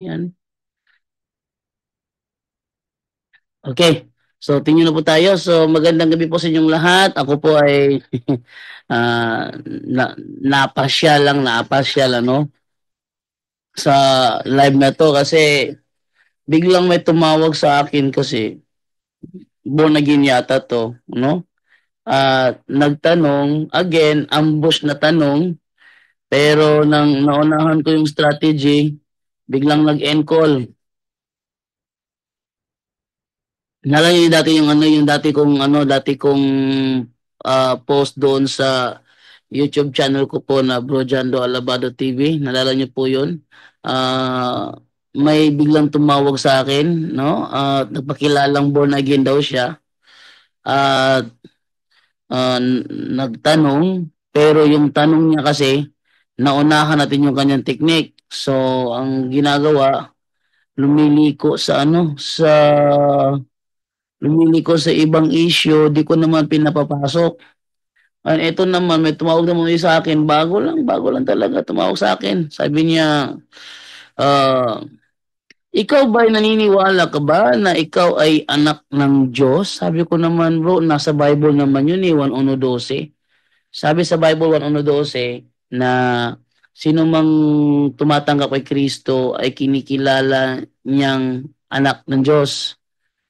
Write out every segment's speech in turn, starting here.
Yan. Okay. So, tingin na po tayo. So, magandang gabi po sa inyong lahat. Ako po ay napasyal ano sa live na to kasi biglang may tumawag sa akin kasi born again yata to, no? At nagtanong, again, ambush na tanong, pero nang naunahan ko yung strategy, biglang nag-end call. Naalala niyo dati yung ano, yung dati kong post doon sa YouTube channel ko po na Bro Jando Alabado TV. Nalala niyo po 'yun? Ah, may biglang tumawag sa akin, no? At nagpakilalang born again daw siya. At nagtanong, pero yung tanong niya kasi naunahan natin yung kanyang technique. So, ang ginagawa, lumiliko sa ano, sa lumiliko sa ibang issue, di ko naman pinapapasok. And ito naman, may tumawag naman ulit sa akin, bago lang talaga tumawag sa akin. Sabi niya, ah, ikaw ba ay naniniwala ka ba na ikaw ay anak ng Diyos? Sabi ko naman, bro, nasa Bible naman yun eh, 1:12. Sabi sa Bible 1:12 na sino mang tumatanggap kay Kristo ay kinikilala niyang anak ng Diyos.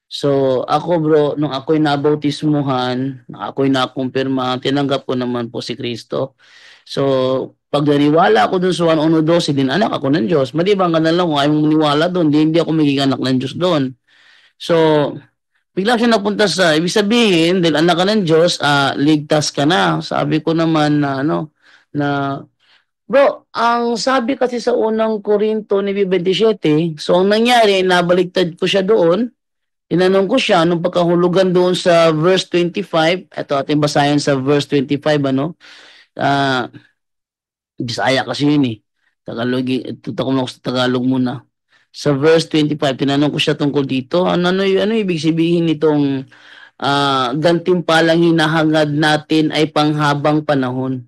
So, ako bro, nung ako'y nabautismuhan, ako'y nakumpirma, tinanggap ko naman po si Kristo. So, pag naniwala ako dun sa 1:12, din anak ako ng Diyos. Maliban ka na lang kung ayaw mong maniwala dun, hindi ako magiging anak ng Diyos doon. So, bigla siya napunta sa, ibig sabihin, dahil anak ka ng Diyos, ligtas ka na. Sabi ko naman na, ano, na, bro, ang sabi kasi sa unang Korinto ni 27, so ang nangyari, nabaliktad ko siya doon. Tinanong ko siya nung pagkahulugan doon sa verse 25, ito ating basahin sa verse 25, ano, ah, Bisaya kasi yun eh. Tagalog, tuto ko sa Tagalog muna. Sa verse 25, tinanong ko siya tungkol dito, ano ibig sabihin nitong gantimpalang hinahangad natin ay panghabang panahon?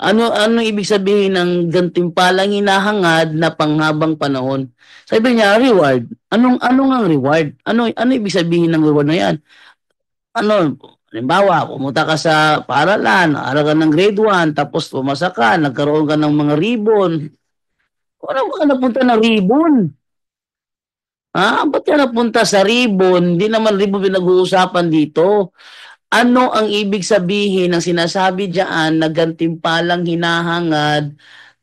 Ano ibig sabihin ng gantimpalang hinahangad na panghabang panahon? Sabi niya, reward. Ano nga ang reward? Ano ibig sabihin ng reward na yan? Ano, halimbawa, pumunta ka sa paaralan, aral ka ng grade 1, tapos pumasa ka, nagkaroon ka ng mga ribbon. Wala ka napunta ng ribbon. Ba't ka napunta sa ribbon? Hindi naman ribbon pinag-uusapan dito. Ano ang ibig sabihin ng sinasabi diyan na gantimpalang hinahangad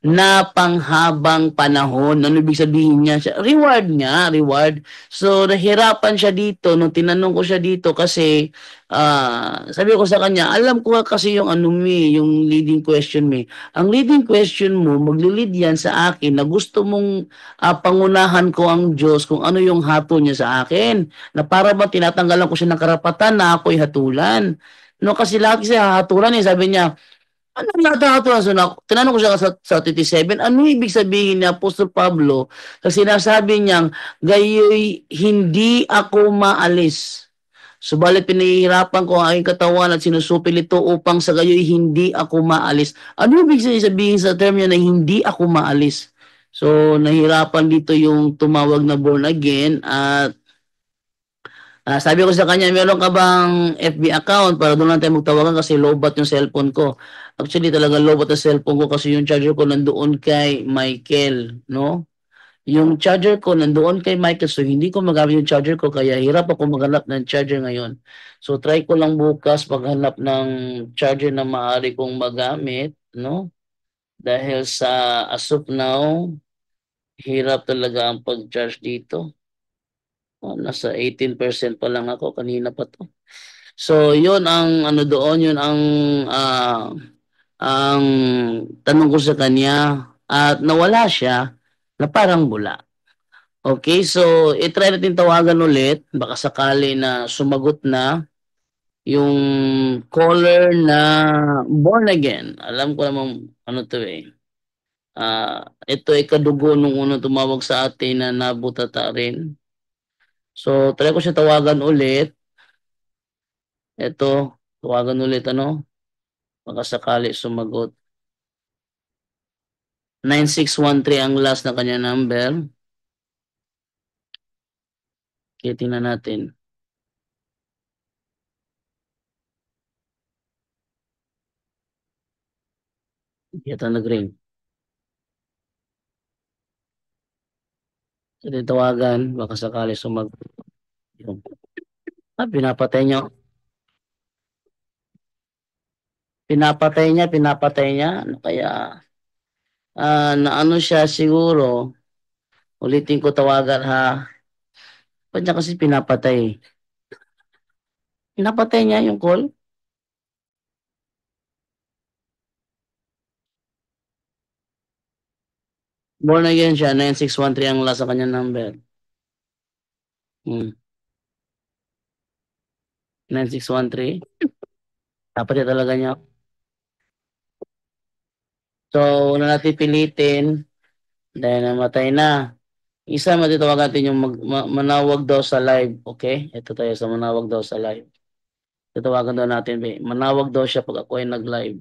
na panghabang panahon? Ano ibig sabihin niya? Reward nga, reward. So, nahirapan siya dito nung tinanong ko siya dito kasi sabi ko sa kanya, alam ko kasi yung ano mi, yung leading question mi. Ang leading question mo, magli-lead yan sa akin na gusto mong pangunahan ko ang Diyos kung ano yung hatol niya sa akin na para ba tinatanggalan ko siya ng karapatan na ako'y hatulan. No, kasi lagi siya hatulan eh. Sabi niya, ano nga hatulan? So, tinanong ko siya sa 27, ano ibig sabihin ni Apostol Pablo sa sinasabi niyang, gayoy hindi ako maalis. Subalit pinahihirapan ko ang aking katawan at sinusupil ito upang sa gayoy hindi ako maalis. Ano ibig sabihin sa term niya na hindi ako maalis? So, nahirapan dito yung tumawag na born again at sabi ko sa kanya, meron ka bang FB account para doon lang tayo magtawagan kasi lowbat yung cellphone ko. Actually, talaga lowbat ang cellphone ko kasi yung charger ko nandoon kay Michael, no? Yung charger ko nandoon kay Michael so hindi ko magamit yung charger ko kaya hirap ako maghanap ng charger ngayon. So try ko lang bukas maghanap ng charger na maaari kong magamit, no? Dahil sa as of now, hirap talaga ang pag-charge dito. Nasa 18% pa lang ako kanina pa to. So, yun ang ano doon, yun ang tanong ko sa kanya at nawala siya na parang bula. Okay, so i-try natin tawagan ulit. Baka sakali na sumagot na yung caller na born again. Alam ko namang ano to eh. Ito ay kadugo nung unang tumawag sa atin na nabutata rin. So, try ko siya tawagan ulit. Ito, tawagan ulit ano. Baka sakali sumagot. 9613 ang last na kanya number. Okay, tingnan natin. Yata nag-ring. Kasi tawagan, baka sakali yun. Pinapatay niya. Pinapatay niya. Ano kaya, na ano siya siguro, ulitin ko tawagan ha. Ba't niya kasi pinapatay? Pinapatay niya yung call? Born again siya, 9613 ang last sa kanyang number. 9613. Dapat talaga niya. So, una natin pilitin dahil namatay na. Isa matitawag natin yung manawag daw sa live. Okay? Ito tayo sa manawag daw sa live. Tatawagan daw natin. Manawag daw siya pag ako ay nag-live.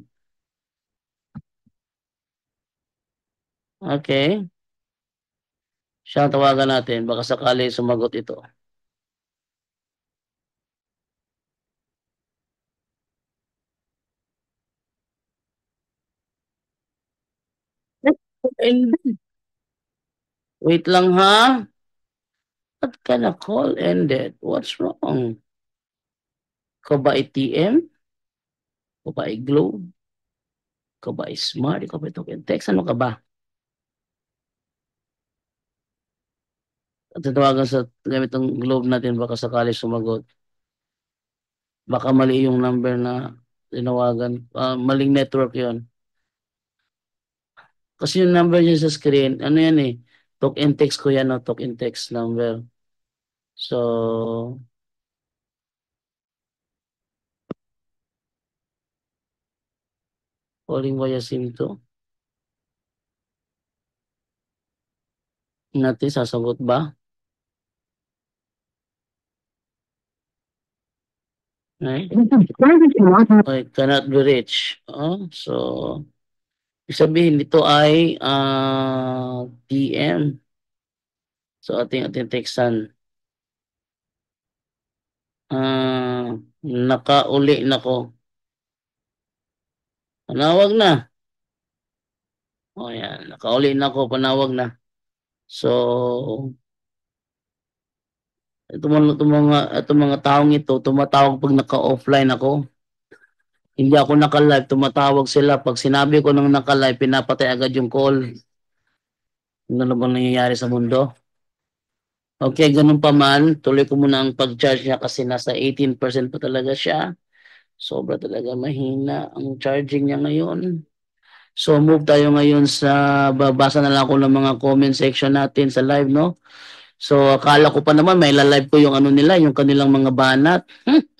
Okay? Siya ang tawagan natin. Baka sakali sumagot ito. Wait lang ha. Ba't ka na call ended? What's wrong? Ikaw ba ATM? Ikaw ba Globe? Ikaw ba Smart? Ikaw ba Token Text? Ano ka ba? At tatawagan sa gamit ng Globe natin baka sakali sumagot. Baka mali yung number na tinawagan. Maling network yon. Kasi yung number niya sa screen, ano yan eh, talk and text ko yan, no? Talk and text number. So, calling via SIM to. Natin, sasagot ba? Right? Okay, cannot be reached. So, ibig sabihin nito ay TM. So, ating textan. Nakauli na ko. Panawag na. O yan, nakauli na ko, panawag na. So, itong mga taong ito, tumatawag pag naka-offline ako. Hindi ako naka-live, tumatawag sila. Pag sinabi ko nang naka-live, pinapatay agad yung call. Ano na bang nangyayari sa mundo? Okay, ganun pa man, tuloy ko muna ang pag-charge niya kasi nasa 18% pa talaga siya. Sobra talaga mahina ang charging niya ngayon. So move tayo ngayon sa babasa na lang ako ng mga comment section natin sa live, no? So akala ko pa naman may live ko yung ano nila, yung kanilang mga banat.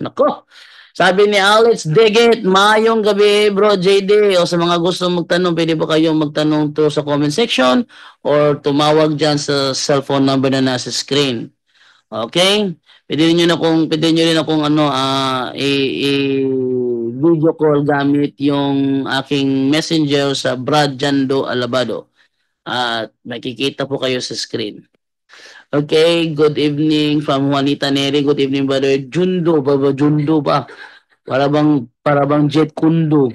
Nako. Sabi ni Alex Digit, maayong gabi bro JD. O sa mga gusto magtanong, pwede ba kayong magtanong to sa comment section or tumawag dyan sa cellphone number na nasa screen. Okay? Pwede niyo rin akong video call gamit yung aking messenger sa Brad Jando Alabado. At makikita po kayo sa screen. Okay, good evening from Juanita Neri. Good evening, brother Jundo. Baba Jundo ba? Para bang Jet Kundo.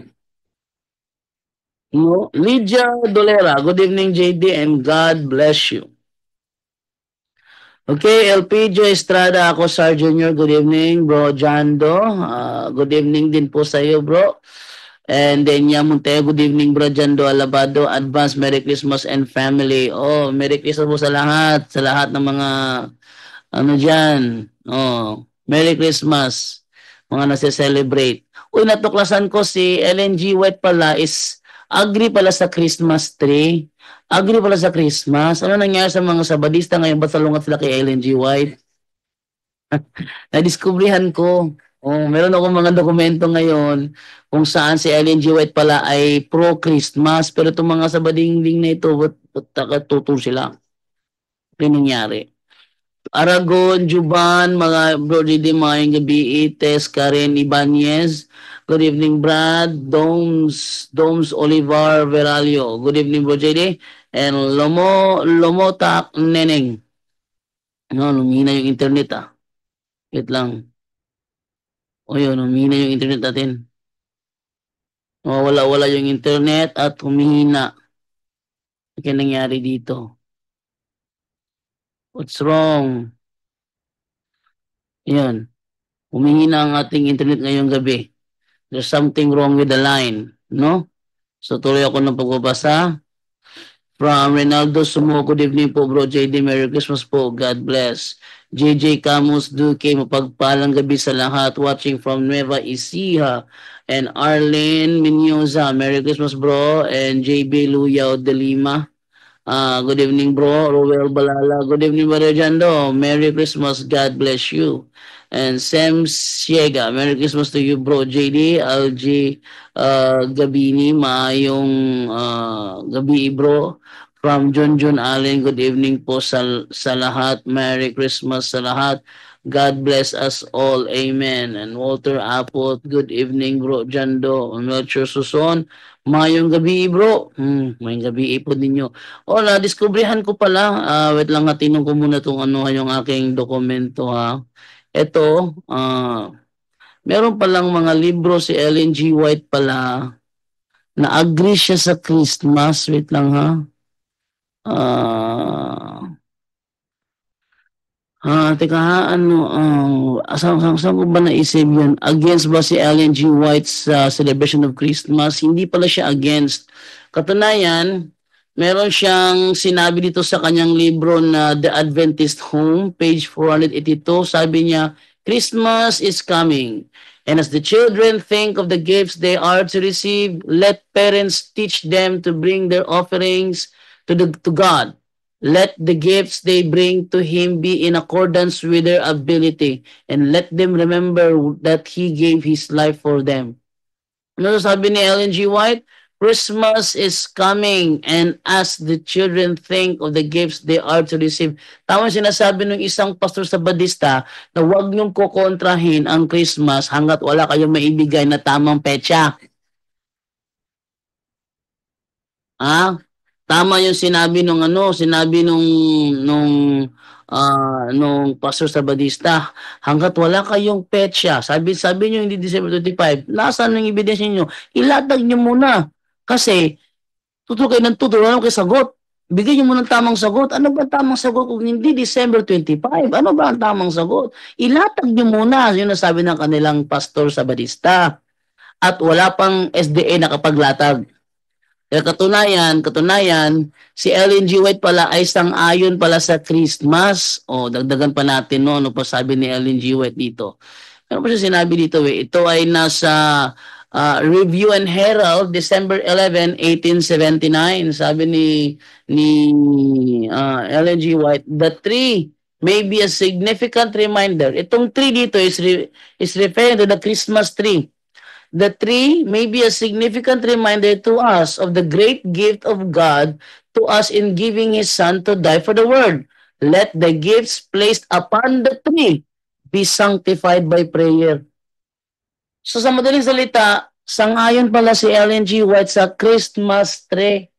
No? Lydia Dolera. Good evening, JD, and God bless you. Okay, LPJ Estrada, ako Sar Junior. Good evening, bro Jando. Good evening din po sa iyo, bro. And then Monteo, good evening, bro Jando Alabado. Advance Merry Christmas and family. Oh, Merry Christmas po sa lahat ng mga ano dyan. Oh, Merry Christmas. Mga nasa-celebrate. Uy, natuklasan ko si LNG White pala is agree pala sa Christmas tree. Agree pala sa Christmas. Ano nangyari sa mga Sabadista ngayon? Ba't salungat sila kay LNG White? Nadiskubrihan ko. Oh, meron akong mga dokumento ngayon kung saan si LNG White pala ay pro-Christmas. Pero itong mga Sabadingding na ito, ba't tutol sila? Ano nangyari? Aragon, Juban, mga bro, di maayong gabi, Ites, Karen Ibanez. Good evening, Brad. Doms Olivar Veralio. Good evening, bro, JD. And Lomotak Neneng. No, humihina yung internet Wait lang. O yun, humihina yung internet natin. Wala yung internet at humihina. Ano kaya nangyari dito? What's wrong? Yan. Humihina ang ating internet ngayong gabi. There's something wrong with the line. No? So tuloy ako ng pagbabasa. From Reynaldo Sumo, good evening po bro JD, Merry Christmas po, God bless. JJ Camus Duque, mapagpalang gabi sa lahat, watching from Nueva Ecija. And Arlene Minyoza, Merry Christmas bro. And JB Luyao de Lima, good evening bro. Roel Balala, good evening Brother Jando, Merry Christmas, God bless you. And Sam Siega, Merry Christmas to you bro. JD, LG Gabini, maayong gabi bro. From Junjun Allen, good evening po sa lahat. Merry Christmas sa lahat. God bless us all. Amen. And Walter Apot, good evening bro. Jando, Melchor Suson, mayong gabi bro. Mayong gabi po ninyo. Na-discoveryhan ko pala. Wait lang, tinong ko muna itong yung aking dokumento Ito, meron palang mga libro si Ellen G. White pala na agree siya sa Christmas. Wait lang teka saan ko ba naisip yun? Against ba si Ellen G. White's celebration of Christmas? Hindi pala siya against. Katunayan, meron siyang sinabi dito sa kanyang libro na The Adventist Home, page 482. Sabi niya, Christmas is coming. And as the children think of the gifts they are to receive, let parents teach them to bring their offerings to God. Let the gifts they bring to Him be in accordance with their ability, and let them remember that He gave His life for them. Ano sabi ni Ellen G. White? Christmas is coming, and as the children think of the gifts they are to receive. Tama sinasabi ng isang pastor sa Badista na huwag niyong kukontrahin ang Christmas hanggat wala kayong maibigay na tamang petsa. Tama yung sinabi nung pastor sa Badista, hangga't wala kayong petsa, sabi niyo hindi December 25, nasaan yung ebidensya niyo? Ilatag niyo muna. Kasi tuturo kayo ng tuturo, ano kayo sagot? Bigyan niyo muna ng tamang sagot. Ano ba tamang sagot kung hindi December 25? Ano ba ang tamang sagot? Ilatag niyo muna. Yun ang sabi ng kanilang pastor sa Badista. At wala pang SDA nakapaglatag. Katunayan, si Ellen G. White pala ay sang-ayon pala sa Christmas. Dagdagan pa natin, no? Ano pa sabi ni Ellen G. White dito? Ano pa siya sinabi dito, Ito ay nasa Review and Herald, December 11, 1879. Sabi ni Ellen G. White, the tree may be a significant reminder. Itong tree dito is referring to the Christmas tree. The tree may be a significant reminder to us of the great gift of God to us in giving His Son to die for the world. Let the gifts placed upon the tree be sanctified by prayer. So sa madaling salita, sangayon pala si Ellen G. White sa Christmas tree.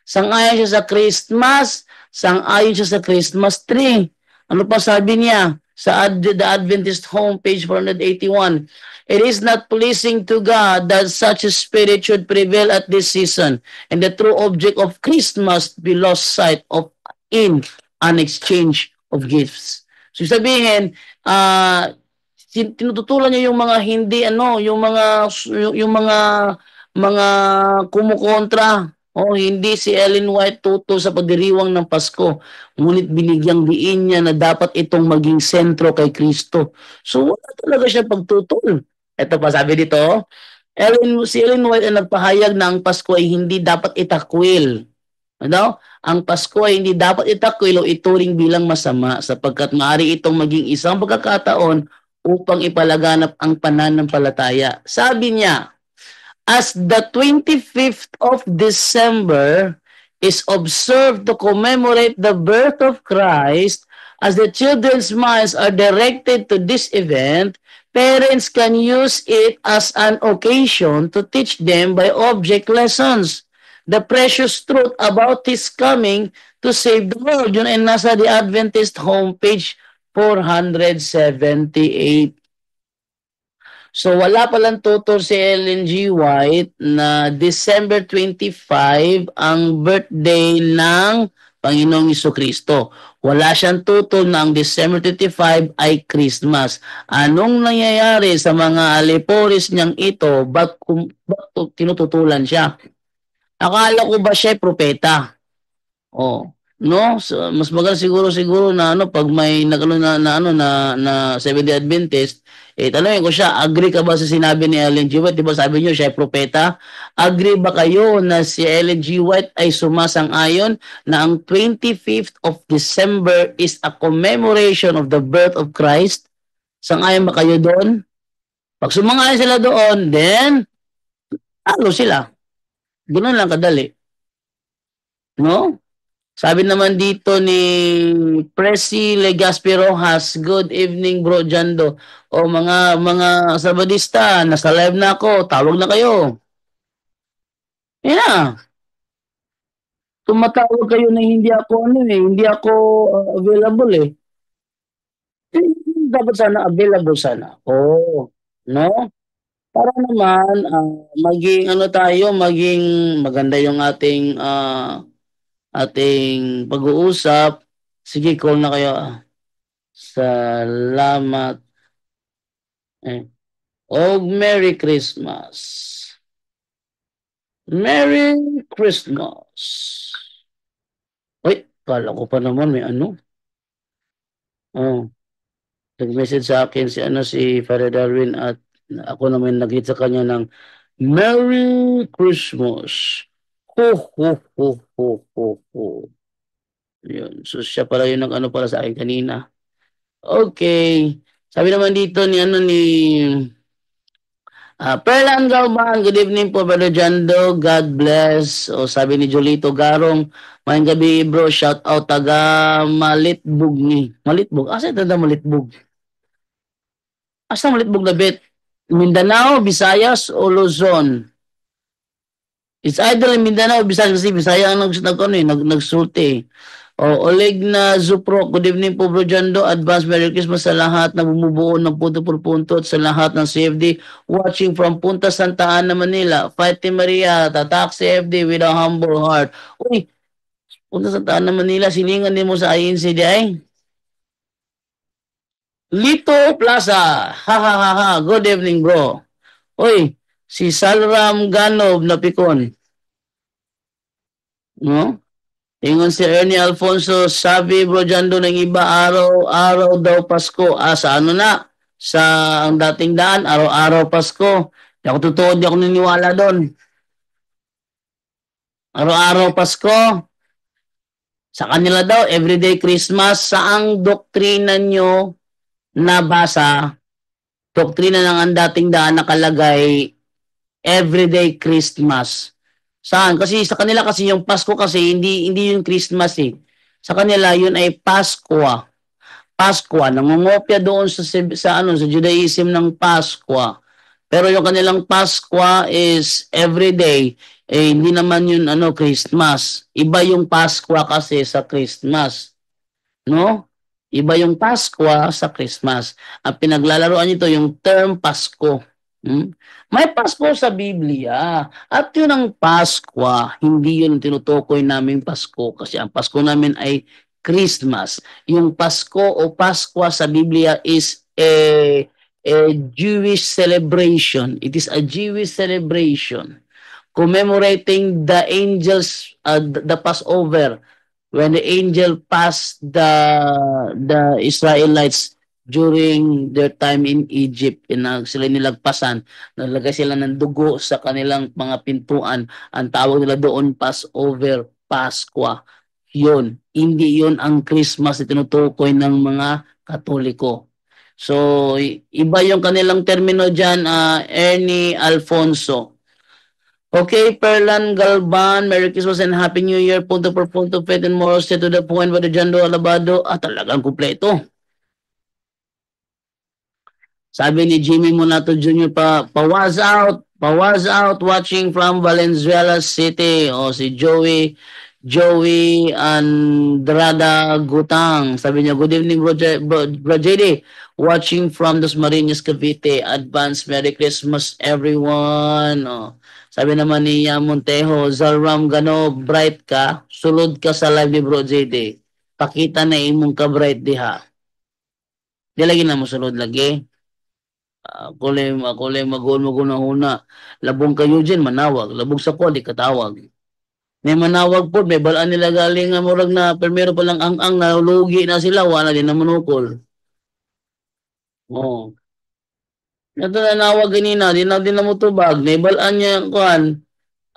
Sangayon siya sa Christmas, sangayon siya sa Christmas tree. Ano pa sabi niya sa The Adventist Home, page 481? It is not pleasing to God that such a spirit should prevail at this season, and the true object of Christmas be lost sight of in an exchange of gifts. So sabihin, tinututulan niya yung mga hindi yung mga kumukontra. Hindi si Ellen White tutol sa pagdiriwang ng Pasko, ngunit binigyang diin niya na dapat itong maging sentro kay Kristo. So wala talaga siya pagtutol. Ito pa sabi dito, si Ellen White ay nagpahayag na ang Pasko ay hindi dapat itakwil. Ang Pasko ay hindi dapat itakwil o ituring bilang masama sapagkat maaari itong maging isang pagkakataon upang ipalaganap ang pananampalataya. Sabi niya, as the 25th of December is observed to commemorate the birth of Christ, as the children's minds are directed to this event, parents can use it as an occasion to teach them by object lessons. the precious truth about His coming to save the world. Yun ay nasa The Adventist homepage 478. So wala palang tutor si Ellen G. White na December 25 ang birthday ng Panginoong Jesucristo. Wala siyang tutol na ang December 25 ay Christmas. Anong nangyayari sa mga aliporis niyang ito? Ba't tinututulan siya? Akala ko ba siya propeta? Oh, no? So, mas maganda siguro na ano pag may nagano na Seventh-day Adventist, tanungin ko siya, agree ka ba sa sinabi ni Ellen G. White? 'Di ba sabi niyo siya ay propeta? Agree ba kayo na si Ellen G. White ay sumasang-ayon na ang 25th of December is a commemoration of the birth of Christ? Sang-ayon ba kayo doon? Pag sumang-ayon sila doon, then talo sila. Ganoon lang kadali. No? Sabi naman dito ni Presi Legaspi Rojas, good evening bro Jando. O mga Sabadista, nasa live na ako, tawag na kayo. Yeah, tumatawag kayo na hindi ako hindi ako available eh. Eh, dapat sana available sana. Oh, no? Para naman maging tayo, maging maganda yung ating pag-uusap. Sige, call na kayo. Salamat. Merry Christmas. Merry Christmas. Uy, kala ko pa naman may ano. Oh, nag-message sa akin si Father Darwin at ako naman nag-hit sa kanya ng Merry Christmas. Ho, ho, ho, ho, ho, ho. Yun. So siya pala yung nag-ano pala sa akin kanina. Okay. Sabi naman dito ni Perlan Galban, good evening po, Brother Jando. God bless. O sabi ni Jolito Garong, mayang gabi bro, shout out taga Malitbug ni. Malitbug? Asa ito na Malitbug? Asa Malitbug na bit? Mindanao, Visayas, o Luzon? It's either in Mindanao o Visayas kasi Visaya ang nagsulti. O Oleg na Zupro, good evening po bro Jando. Advance Merry Christmas sa lahat na bumubuo ng punto por punto at sa lahat ng CFD watching from Punta Santa Ana, Manila. Fighting Maria, tatak CFD with a humble heart. Uy, Punta Santa Ana, Manila, silingan din mo sa INC di ay. Lito Plaza, ha ha ha ha, good evening bro. Uy, si Salram Ganob na pikon. No? Ingon si Ernie Alfonso, sabi bro Jando ng iba, araw-araw daw Pasko. Sa ano na? Sa ang dating daan, araw-araw Pasko. Di ako totoo, di ako niniwala doon. Araw-araw Pasko. Sa kanila daw, everyday Christmas. Saang doktrina nyo nabasa? Doktrina ng ang dating daan nakalagay, everyday Christmas. Saan? Kasi sa kanila kasi yung Pasko kasi hindi yung Christmas eh. Sa kanila yun ay Paskwa. Paskwa, nangungopia doon sa Judaism ng Paskwa. Pero yung kanilang Paskwa is everyday, hindi naman yun Christmas. Iba yung Paskwa kasi sa Christmas, no? Iba yung Paskwa sa Christmas. Ang pinaglalaroan nito yung term Pasko. May Pasko sa Biblia at yun ang Paskwa, hindi yun tinutukoy naming Pasko kasi ang Pasko namin ay Christmas. Yung Pasko o Paskwa sa Biblia is a Jewish celebration. It is a Jewish celebration commemorating the angels, the Passover, when the angel passed the Israelites during their time in Egypt, sila nilagpasan, nalagay sila ng dugo sa kanilang mga pintuan. Ang tawag nila doon Passover, Paskwa. Yun, hindi yun ang Christmas na tinutukoy ng mga Katoliko. So, iba yung kanilang termino dyan, Ernie Alfonso. Okay, Perlan Galban, Merry Christmas and Happy New Year. Punto por punto, faith and moral, stay to the point, Brother Jando Alabado. Talagang kumpleto. Sabi ni Jimmy Monato Jr. pa was out was out watching from Valenzuela City. O si Joey Andrada Gutang. Sabi niya, good evening Bro JD. Watching from Dasmariñas, Cavite. Advance Merry Christmas everyone. O, sabi naman ni Montejo, Zalram Gano, bright ka. Sulod ka sa live ni Bro JD. Pakita na imong ka bright diha. Di lagi na mo sulod lagi. Ako lang magul na huna. Labong kayo dyan, manawag. Labong sa ko, di katawag. May manawag po, may balaan nila galing nga murag na primero pa lang ang nalulugi na sila, wala din na manukol. Oo. Ito na nawag ganina, di na mo tubag. May balaan niya, kuhan,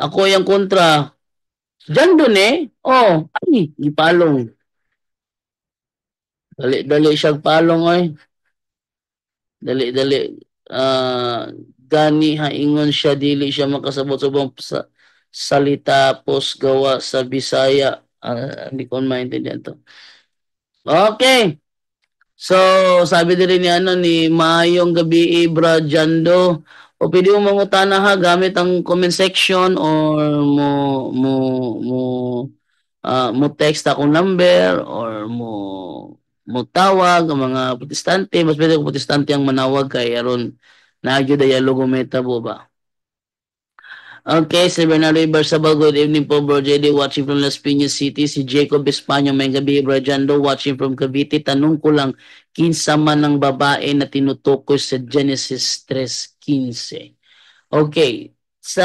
ako yung kontra. Diyan dun eh. Oh, ay, ipalong. Dali siya palong oy. Dali. Gani haingon siya dili siya makasabot-subong sa salita pos gawa sa Bisaya. Hindi ko maintindihan to. Okay. So, sabi din ni Maayong gabi Ibra Jando. O pwede mo mangutana ha gamit ang comment section or mo mo mo text akong number or mo tawag ang mga protestante. Mas pwede kung protestante ang manawag kay aron nagyo dialogo metabo ba. Okay, si Bernardo Ibarzabal, good evening po, Bro JD, watching from Las Piñas City. Si Jacob Espanyo, may gabi, Bro Jando, watching from Cavite. Tanong ko lang, kinsa man ng babae na tinutukoy sa Genesis 3:15. Okay, sa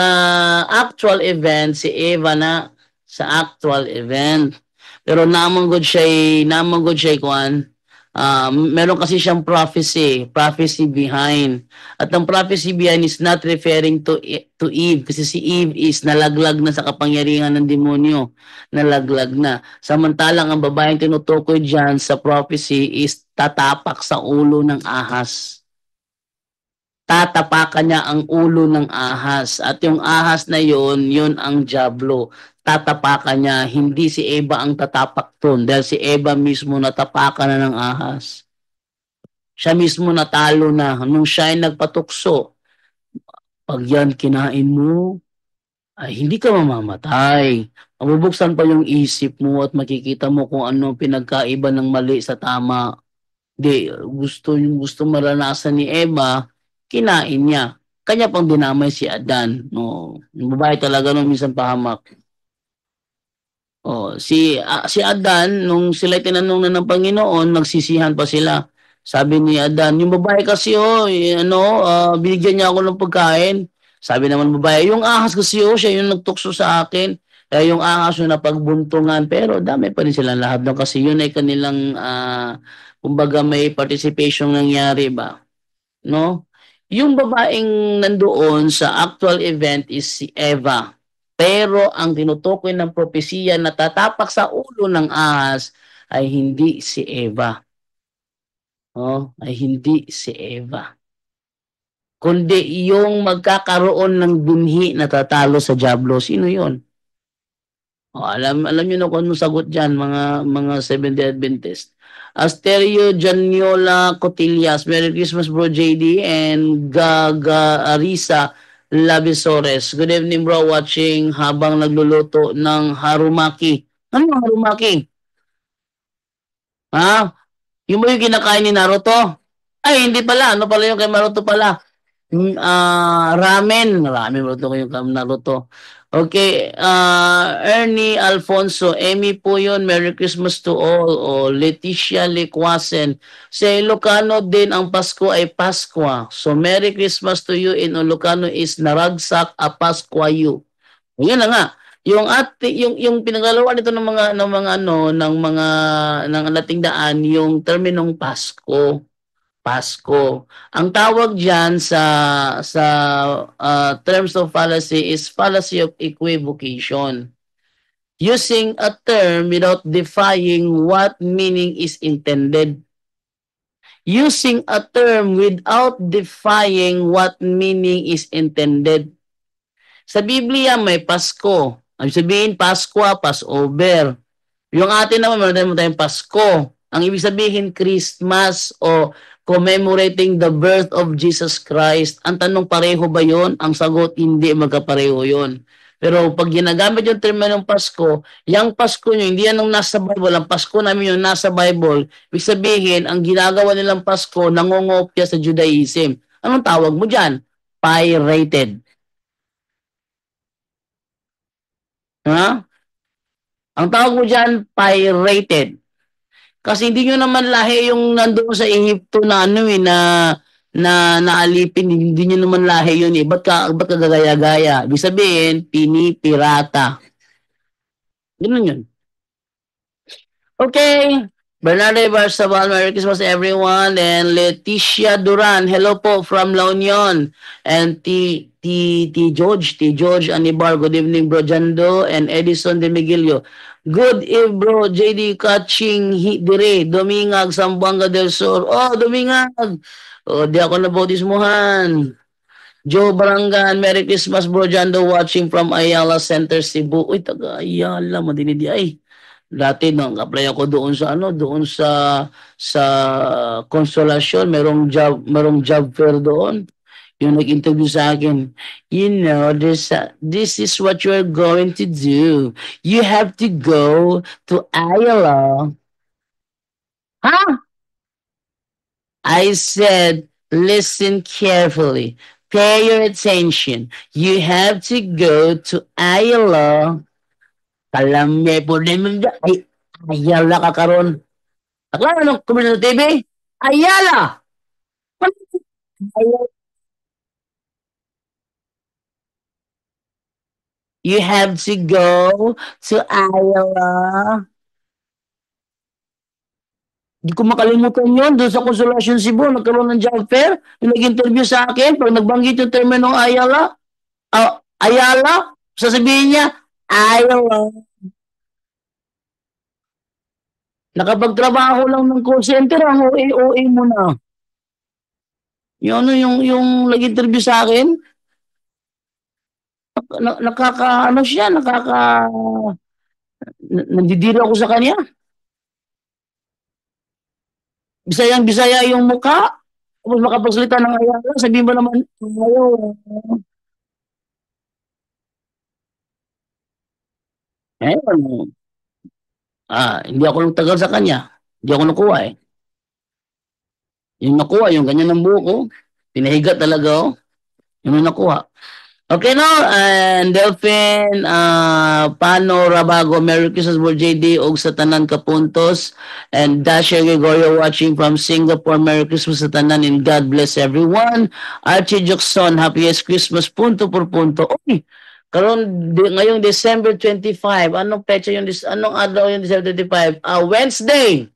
actual event, si Eva na, sa actual event. Pero namang good siya, kuan. Meron kasi siyang prophecy behind. At ang prophecy behind is not referring to Eve kasi si Eve is nalaglag na sa kapangyarihan ng demonyo. Nalaglag na. Samantalang ang babaeng tinutukoy diyan sa prophecy is tatapak sa ulo ng ahas. Tatapakan niya ang ulo ng ahas. At yung ahas na yun ang Diablo. Tatapakan niya, hindi si Eva ang tatapak doon dahil si Eva mismo natapakan na ng ahas. Siya mismo natalo na nung siya ay nagpatukso. Pag yan kinain mo, ay hindi ka mamamatay. Mabubuksan pa yung isip mo at makikita mo kung ano pinagkaiba ng mali sa tama. Di, gusto maranasan ni Eva, kinain niya. Kanya pang dinamay si Adan. No, yung babae talaga nung minsan pahamak. Oh, si Adan nung sila tinanong na ng Panginoon, nagsisihan pa sila. Sabi ni Adan, yung babae kasi binigyan niya ako ng pagkain. Sabi naman ng babae, yung ahas kasi siya yung nagtukso sa akin. Kaya yung ahas yung napagbuntungan. Pero dami pa rin silang lahat doon kasi yun ay kanilang, kumbaga may participation nangyari ba? No? Yung babaeng nandoon sa actual event is si Eva. Pero ang tinutukoy ng propesiya na tatapak sa ulo ng ahas ay hindi si Eva. Oh, ay hindi si Eva. Kundi yung magkakaroon ng binhi na tatalo sa Diablo. Sino yon? Oh, alam niyo na kung anong sagot diyan mga Seventh-day Adventist. Asterio Janiola Cotillas, Merry Christmas Bro JD and Gaga Arisa Labisores. Good evening bro, watching habang nagluluto ng harumaki. Ano yung harumaki? Ha? Yung ba yung kinakain ni Naruto? Ay, hindi pala. Ano pala yung kay Naruto pala? Ramen. Ramen Naruto ko yung Naruto. Okay, Ernie Alfonso, Amy po yun, Merry Christmas to all. O Leticia Liquasen, sa Ilocano din ang Pasko ay Paskwa. So Merry Christmas to you in Ilocano is naragsak a Paskwayu. Yan na nga. Yung pinaglalawaan nito ng ating daan yung terminong Pasko. Pasko. Ang tawag diyan sa terms of fallacy is fallacy of equivocation. Using a term without defying what meaning is intended. Using a term without defying what meaning is intended. Sa Biblia may Pasko. Ang sabihin Paskwa, Passover. Yung atin naman, meron tayong Pasko. Ang ibig sabihin Christmas o commemorating the birth of Jesus Christ. Ang tanong, pareho ba yon? Ang sagot, hindi magkapareho yon. Pero pag ginagamit yung termo ng Pasko, yung Pasko nyo, hindi yan ang nasa Bible. Ang Pasko namin yung nasa Bible. Ibig sabihin, ang ginagawa nilang Pasko, nangongopya sa Judaism. Anong tawag mo dyan? Pirated. Ha? Ang tawag mo dyan, pirated. Kasi hindi nyo naman lahi yung nandoon sa Ehipto na ano eh, na naalipin, hindi nyo naman lahi yun eh. Ba't ka gagaya-gaya? Ibig sabihin, pinipirata. Ganun yun. Okay. Bernardo Barsabal, Merry Christmas everyone. And Leticia Duran, hello po from La Union. And T. George Anibar, good evening bro Jando. And Edison De Miguelio. Good eve bro, JD Kaching Dire, Domingag, Sambuanga del Sur. Oh, Domingag. Oh, di ako nabautismuhan. Joe Barangan, Merry Christmas bro Jando, watching from Ayala Center, Cebu. Uy, taga Ayala, madinidi ay. Dati nang apply ako doon sa ano, doon sa Consolacion, merong job fair doon. Yung nag-interview sa akin, this is what you're going to do. You have to go to Ayala. Huh? I said, listen carefully. Pay your attention. You have to go to Ayala. Kalame po din ay Ayala ka karon. Akala nung commercial TV? Ayala! You have to go to Ayala. Hindi ko makalimutan yun. Doon sa Consolacion Cebu, nagkaroon ng job fair. Yung nag-interview sa akin, pag nagbanggit yung terminong Ayala, Ayala, sasabihin niya, Ayala. Nakapagtrabaho lang ng call center, ang OA mo na. Yung ano, yung nag-interview sa akin, ano siya, nandidiri ako sa kanya. Bisayang Bisaya yung mukha. Tapos makapagsalita ng Ayala, sabihin mo naman, ayaw. Eh, ano, hindi ako nagtagal sa kanya. Hindi ako nakuha eh. Yung nakuha, yung ganyan ng buko, pinahiga talaga oh. Yung nakuha. Okay no, and Delphin, Pano Rabago, Merry Christmas for JD, og sa tanan kapuntos, and Dasha Gregorio watching from Singapore, Merry Christmas sa tanan, and God bless everyone. Archie Jackson, happiest Christmas, punto por punto. Okay, ngayong December 25, anong petsa yung, anong araw yung December 25? Wednesday.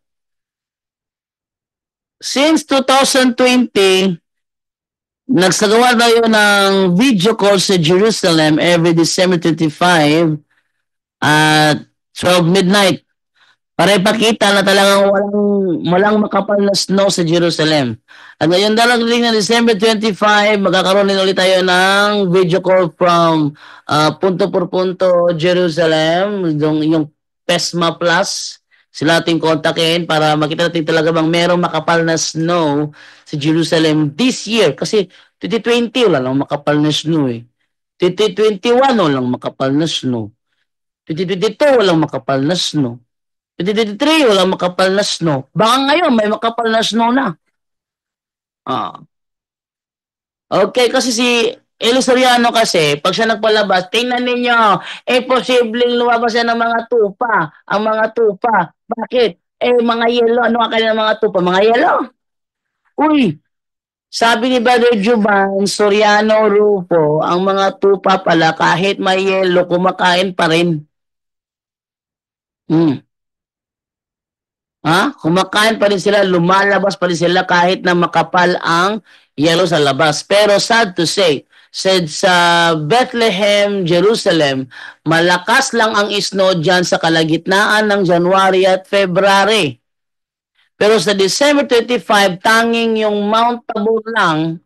Since 2020, nagsagawa tayo ng video call sa Jerusalem every December 25 at 12 midnight para ipakita na talagang walang makapal na snow sa Jerusalem. At ngayon darating na December 25, magkakaroon din ulit tayo ng video call from punto por punto Jerusalem, yung PESMA Plus. Sila ating kontakin para makita natin talaga bang merong makapal na snow sa Jerusalem this year. Kasi 2020 wala lang makapal na snow eh. 2021 walang makapal na snow. 2022 walang makapal na snow. 2023 walang makapal na snow. Baka ngayon may makapal na snow na. Ah. Okay, kasi si Eli Soriano kasi, pag siya nagpalabas, tingnan ninyo, posibleng lumabas yan ng mga tupa. Ang mga tupa. Bakit? Mga yelo. Ano akala ng mga tupa? Mga yelo? Uy, sabi ni Brother Juban, Soriano Rufo, ang mga tupa pala kahit may yelo, kumakain pa rin. Hmm. Kumakain pa rin sila, lumalabas pa rin sila kahit na makapal ang yelo sa labas. Pero sad to say, said sa Bethlehem, Jerusalem, malakas lang ang snow dyan sa kalagitnaan ng January at February. Pero sa December 25, tanging yung Mount Tabor lang.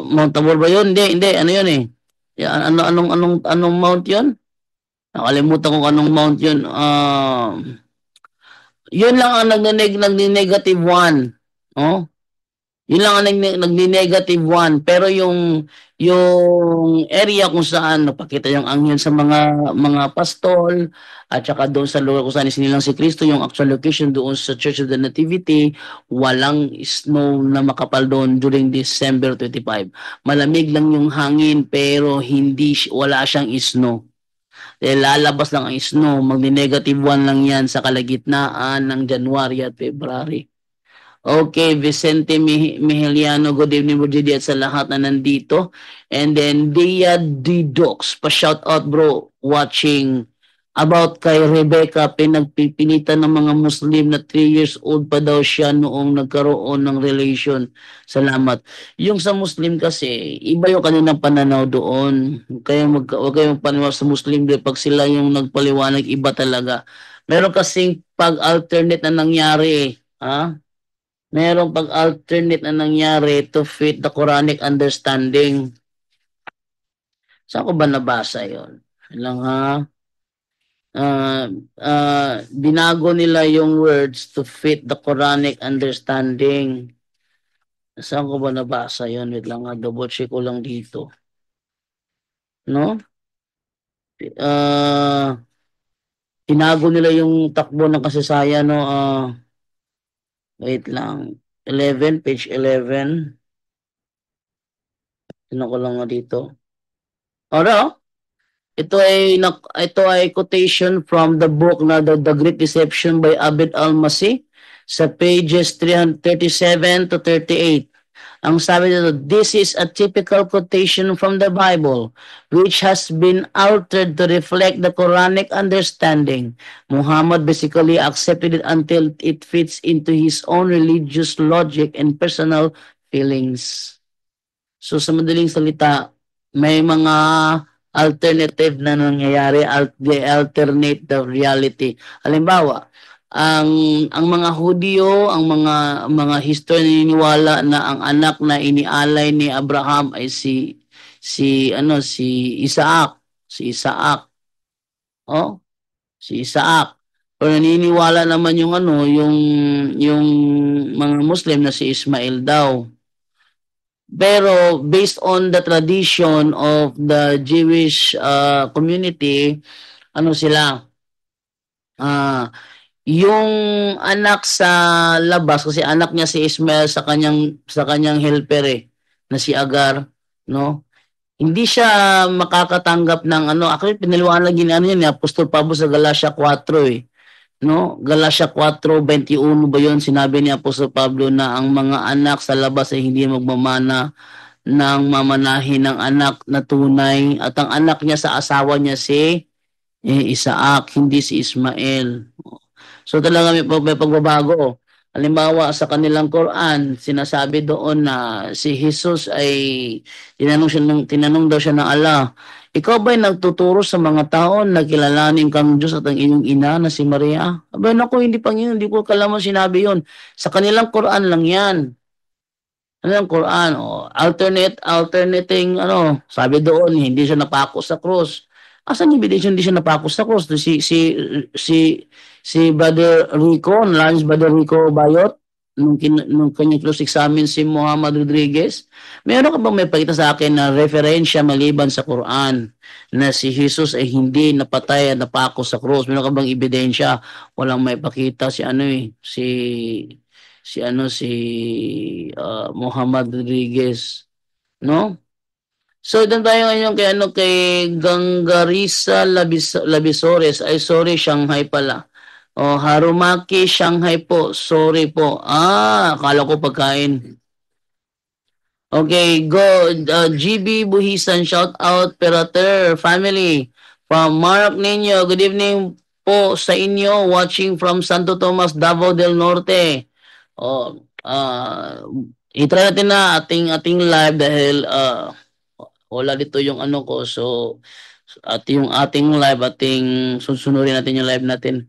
Mount Tabor ba yun? Hindi. Ano yun eh? Anong mount yun? Nakalimutan ko anong mount yun. Yun lang ang nagne-negative one, oh. Yun lang ang nagne-negative one. Pero yung area kung saan napakita yung angel sa mga pastol at saka doon sa lugar kung saan isinilang si Kristo, yung actual location doon sa Church of the Nativity, walang snow na makapal doon during December 25. Malamig lang yung hangin pero wala siyang snow. Lalabas lang ang snow, magne-negative one lang yan sa kalagitnaan ng January at February. Okay, Vicente Miheliano, good evening bro JD at sa lahat na nandito. And then Dia Didox, pa-shout out bro, watching about kay Rebecca, pinagpipilitan ng mga Muslim na 3 years old pa daw siya noong nagkaroon ng relation. Salamat. Yung sa Muslim kasi, iba yung kanilang pananaw doon. Huwag kayong paniwala sa Muslim dahil pag sila yung nagpaliwanag, iba talaga. Meron kasing pag-alternate na nangyari eh. Ha? Merong pag-alternate na nangyari to fit the Quranic understanding. Saan ko ba nabasa yon? Lang ha? Binago nila yung words to fit the Quranic understanding. Saan ko ba nabasa yon? Wait lang ha, double check ko lang dito. No? Binago nila yung takbo ng kasaysayan, no? Wait lang. 11, page 11. Tignan ko lang nga dito. Ora, ito ay quotation from the book na The Great Deception by Abed Al-Masih sa pages 337 to 38. Ang sabi nito, this is a typical quotation from the Bible which has been altered to reflect the Quranic understanding. Muhammad basically accepted it until it fits into his own religious logic and personal feelings. So sa madaling salita, may mga alternative na nangyayari, they alternate the reality. Halimbawa, ang mga Hudyo, ang mga history naniniwala na ang anak na inialay ni Abraham ay si Isaac, oh, si Isaac. Pero naniniwala naman yung mga Muslim na si Ismail daw. Pero based on the tradition of the Jewish community, ano sila? Yung anak sa labas kasi anak niya si Ismael sa kanyang helper na si Agar, no? Hindi siya makakatanggap ng actually pinaliwanag niya ni Apostol Pablo sa Galatia 4 no? Galatia 4:21 ba 'yon? Sinabi ni Apostol Pablo na ang mga anak sa labas ay hindi magmamana ng mamanahin ng anak na tunay at ang anak niya sa asawa niya si Isaac, hindi si Ismael. So talaga may pagbabago. Halimbawa sa kanilang Quran, sinasabi doon na si Jesus ay tinanong daw siya ng Allah, ikaw ba'y nagtuturo sa mga tao na kilalanin kang Diyos at ang inyong ina na si Maria? Abay naku, hindi Panginoon, hindi ko kalaman sinabi yon. Sa kanilang Quran lang yan. Ano ang Quran? Alternating, sabi doon, hindi siya napako sa cross. Asan yung ebidensya hindi siya napako sa cross? Si Brother Rico, Lance Brother Rico Bayot, nung kanyang close examine si Muhammad Rodriguez, meron ka bang may pakita sa akin na referensya maliban sa Quran na si Jesus ay hindi napatay at napako sa cross? Meron ka bang ebidensya? Walang may pakita si Muhammad Rodriguez, no? So doon tayo ngayon kay Gangarisa Labisores. Ay sorry, Shanghai pala. Harumaki Shanghai po. Sorry po. Akala ko pagkain. Okay, go. GB Buhisan, shout out Perater family from Mark Nino. Good evening po sa inyo watching from Santo Tomas, Davao del Norte. I-try natin na ating live dahil wala dito yung ko. So yung ating live, susunurin natin yung live natin.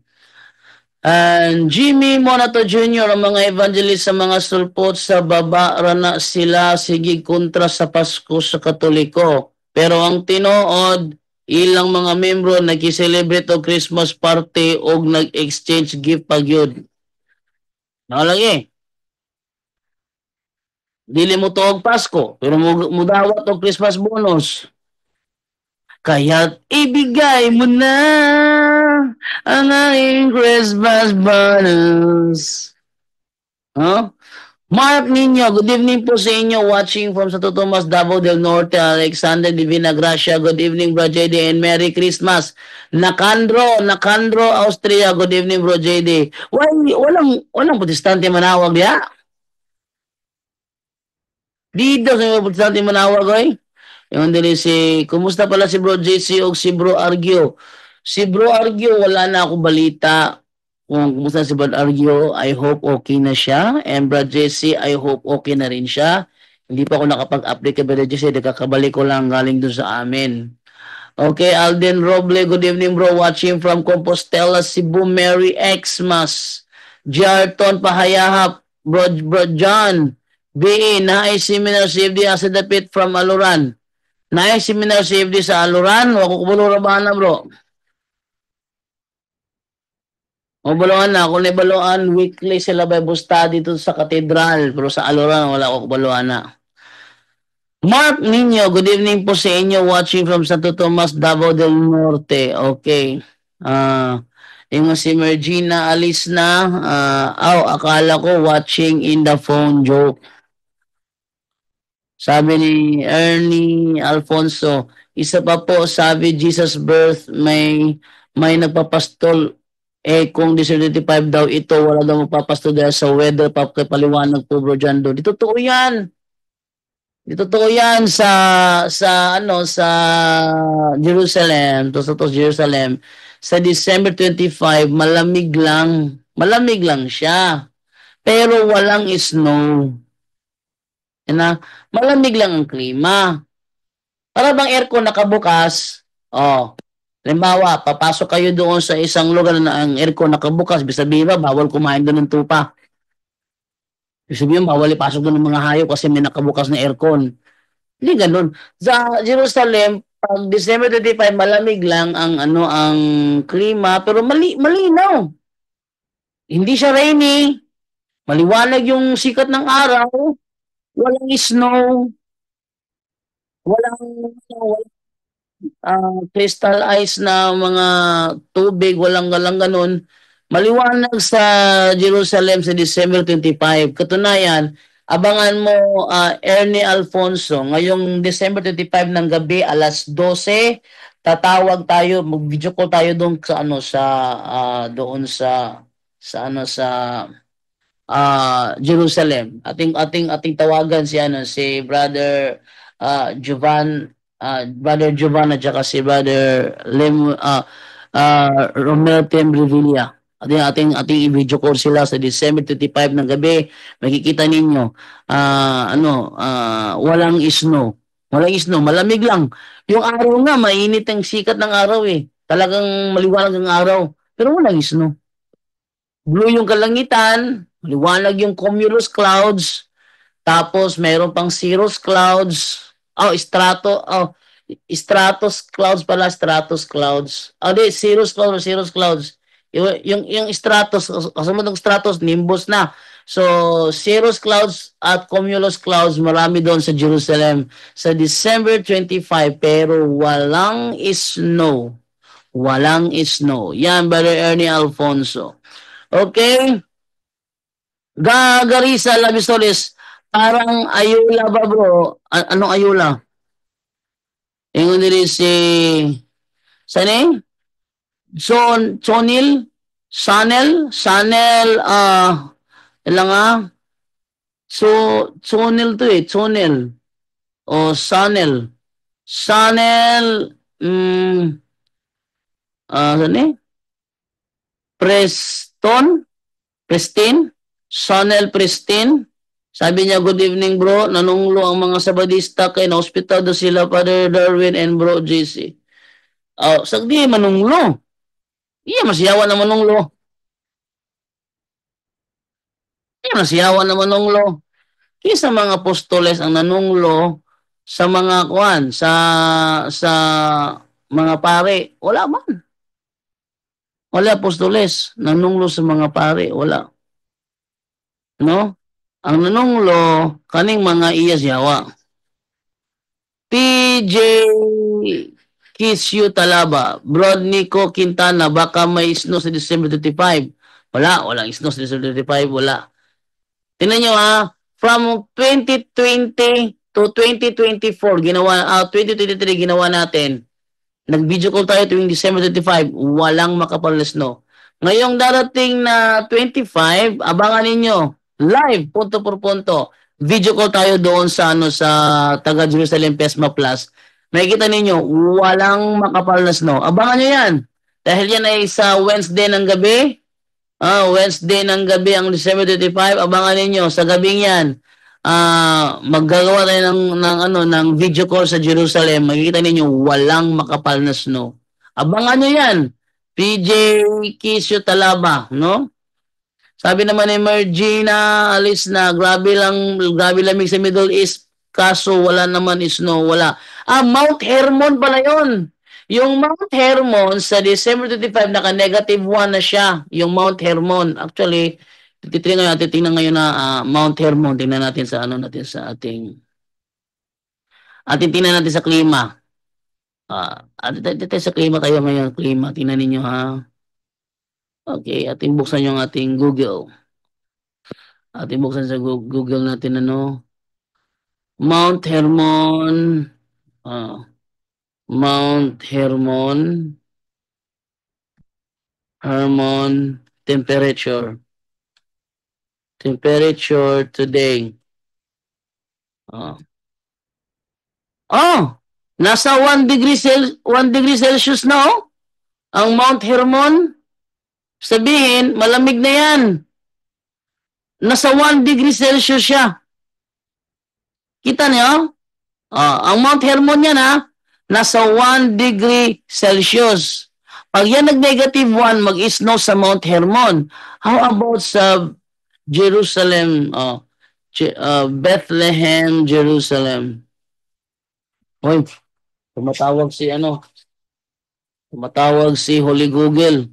And Jimmy Monato Jr., ang mga evangelist sa mga sulpot sa baba rana sila sige kontra sa Pasko sa Katoliko. Pero ang tinuod, ilang mga membro nag-celebrate o Christmas party o nag-exchange gift pagyud. Ako lagi, dili mo tuog Pasko, pero mudawat og Christmas bonus. Kaya't ibigay mo na ang aking Christmas bonus. Huh? Mark Nino, good evening po sa inyo watching from Santo Tomas, Davao del Norte, Alexander Divina Gracia, good evening Bro JD and Merry Christmas. Nakandro, Austria, good evening Bro JD. Walang protestante manawag diya. Dito sa mga protestante manawag oy. Yung dili si, kumusta pala si Bro JC o si Bro Argyo? Si Bro Argyo, wala na akong balita. Kung kumusta si Bro Argyo, I hope okay na siya. And Bro JC, I hope okay na rin siya. Hindi pa ako nakapag-update kay Bro JC, kakabalik ko lang galing dun sa amin. Okay, Alden Roble, good evening bro. Watching from Compostela, Cebu, Merry Xmas. Jarton Pahayahap, bro John. BE, naay seminar CFD as dapit from Aluran. Naay seminar CFD sa Aluran, wako kubulo rabahan na bro. O baloan na, kung baloan, weekly sila Bible study dito sa katedral. Pero sa Aluran, wala ko baloan na. Mark Nino, good evening po sa inyo watching from Santo Tomas, Davao del Norte. Okay. Yung si Mergina alis na. Akala ko watching in the phone joke. Sabi ni Ernie Alfonso, isa pa po, sabi Jesus birth, may nagpapastol. Kung December 25 daw ito, wala daw magpapastol dahil sa weather, paliwanag po bro dyan doon. Ito totoo yan. Totoo 'yan sa Jerusalem, to Jerusalem. Sa December 25 malamig lang siya. Pero walang snow. Yan na, malamig lang ang klima. Para bang aircon nakabukas, halimbawa, papasok kayo doon sa isang lugar na ang aircon nakabukas, sabihin ba, bawal kumain doon ng tupa. Sabihin, bawal ipasok doon ng mga hayop kasi may nakabukas na aircon. Hindi gano'n. Sa Jerusalem, pag December 25, malamig lang ang klima, pero malinaw. Hindi siya rainy, maliwanag yung sikat ng araw, walang snow, walang crystal ice na mga tubig, walang ganun. Maliwanag sa Jerusalem sa December 25. Katunayan, abangan mo Ernie Alfonso, ngayong December 25 ng gabi, alas 12, tatawag tayo, mag-video call tayo doon sa doon sa Jerusalem. Ating tawagan si Brother Brother Jovan at saka si Brother Romel Tembrevilla. Ating i-video call sila sa December 25 ng gabi. Makikita ninyo walang snow. Walang snow, malamig lang. Yung araw nga mainit ang sikat ng araw eh. Talagang maliwanag ang araw, pero walang snow. Blue yung kalangitan, maliwanag yung cumulus clouds, tapos mayroon pang cirrus clouds, stratus clouds pala, stratus clouds. Di, cirrus clouds. Yung stratus, kasunod ng stratus, nimbus na. So, cirrus clouds at cumulus clouds, marami doon sa Jerusalem sa December 25, pero walang snow. Walang snow. Yan, Brother Ernie Alfonso. Okay? Garissa Labisolis, parang ayula ba bro? Anong ayula? Yung nili si Sane? Sanel, ilang so, Sonel to eh, Sonel. O Sanel. Sanel, saan Prestin? Sonel Prestin? Sabi niya, good evening bro, nanunglo ang mga Sabadista kay na hospital do sila Father Darwin and bro JC. Sagdi manunglo. Iya masiyawan na manunglo. Iya masiyawan na manunglo. Kisa mga apostoles ang nanunglo sa mga kuan, sa mga pare. Wala man. Wala apostoles nanunglo sa mga pare. Wala. no? Ang nanunglo kaning mga iyas yawa. PJ Kisyu Talaba, Broad Nico Quintana, baka may snow sa December 25. Wala, walang snow sa December 25, wala. Tingnan nyo ha, from 2020 to 2024, 2023 ginawa natin. Nag-video call tayo tuwing December 25, walang makapal na snow. Ngayong darating na 25, abangan ninyo, live, punto por punto. Video call tayo doon sa taga Jerusalem Pesma Plus. Makikita ninyo, walang makapal na snow. Abangan nyo yan. Dahil yan ay sa Wednesday ng gabi. Wednesday ng gabi ang December 25. Abangan ninyo sa gabing yan. Maggagawa tayo ng video call sa Jerusalem. Makikita ninyo walang makapal na snow. Abangan nyo yan. PJ Kisyo Talaba, no? Sabi naman ni Mergina Alice na grabe lamig sa Middle East kaso wala naman snow, wala. Mount Hermon pala yon. Yung Mount Hermon sa December 25 naka-negative 1 na siya. Yung Mount Hermon. Actually, titingnan ngayon na Mount Hermon. Tingnan natin sa natin sa tingnan natin sa klima. Dito sa klima tayo ngayon. Klima, tingnan ninyo ha. Okay, ating buksan yung ating Google. Ating buksan sa Google natin Mount Hermon. Mount Hermon. Hermon temperature. Temperature today. Nasa 1 degree Celsius na ang Mount Hermon. Sabihin, malamig na yan. Nasa 1 degree Celsius siya. Kita niyo? Ang Mount Hermon yan nasa 1 degree Celsius. Pag yan nag-negative 1, mag-snow sa Mount Hermon. How about sa Jerusalem? Bethlehem, Jerusalem. Hoy, tumatawag si Holy Google.